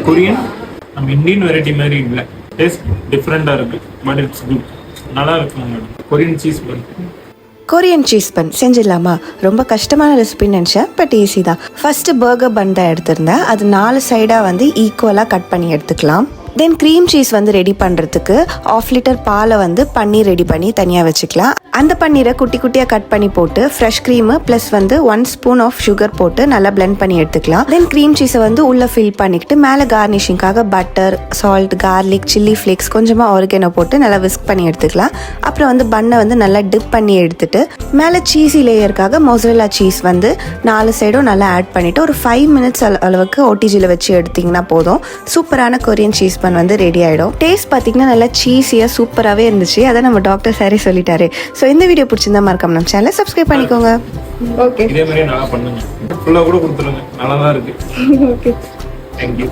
Korean நம்ம Indian variety மாதிரி இல்லை, டேஸ்ட் டிஃப்ரெண்டாக இருக்கு, பட் இட்ஸ் குட், நல்லா இருக்குங்க. கொரியன் சீஸ் பன். கொரியன் சீஸ் பன் செஞ்சிடலாமா? ரொம்ப கஷ்டமான ரெசிபின்னு நினச்சேன், பட் ஈஸி தான். ஃபஸ்ட்டு பர்கர் பன் தான் எடுத்திருந்தேன். அது 4 சைடாக வந்து ஈக்குவலாக கட் பண்ணி எடுத்துக்கலாம். தென் க்ரீம் சீஸ் வந்து ரெடி பண்ணுறதுக்கு 1/2 லிட்டர் பாலை வந்து பன்னீர் ரெடி பண்ணி தனியாக வச்சுக்கலாம். அந்த பன்னீரை குட்டி குட்டியாக கட் பண்ணி போட்டு ஃப்ரெஷ் க்ரீமு ப்ளஸ் வந்து 1 ஸ்பூன் ஆஃப் சுகர் போட்டு நல்லா பிளெண்ட் பண்ணி எடுத்துக்கலாம். தென் க்ரீம் சீஸை வந்து உள்ளே ஃபில் பண்ணிக்கிட்டு மேலே கார்னிஷிங்காக butter, salt, garlic, chilli flakes, கொஞ்சமாக ஆர்கானோ போட்டு நல்லா விஸ்க் பண்ணி எடுத்துக்கலாம். அப்புறம் வந்து பன்னை வந்து நல்லா டிப் பண்ணி எடுத்துட்டு மேலே சீஸி லேயருக்காக மொசரல்லா சீஸ் வந்து 4 சைடும் நல்லா ஆட் பண்ணிவிட்டு ஒரு 5 மினிட்ஸ் அளவுக்கு ஓடிஜியில் வச்சு எடுத்திங்கன்னா போதும். சூப்பரான கொரியன் சீஸ் பன் வந்து ரெடி ஆகிடும். டேஸ்ட் பார்த்தீங்கன்னா நல்லா சீஸியாக சூப்பராகவே இருந்துச்சு. அதை நம்ம டாக்டர் சாரே சொல்லிட்டாரு. ஸோ இந்த வீடியோ பிடிச்சிருந்தா மறக்காம நம்ம சேனலை சப்ஸ்கிரைப் பண்ணிக்கோங்க. ஓகே, இதே மாதிரி நல்லா பண்ணுங்க, ஃபுல்லாக கூட கொடுத்துருங்க, நல்லா தான் இருக்கு. Okay, thank you.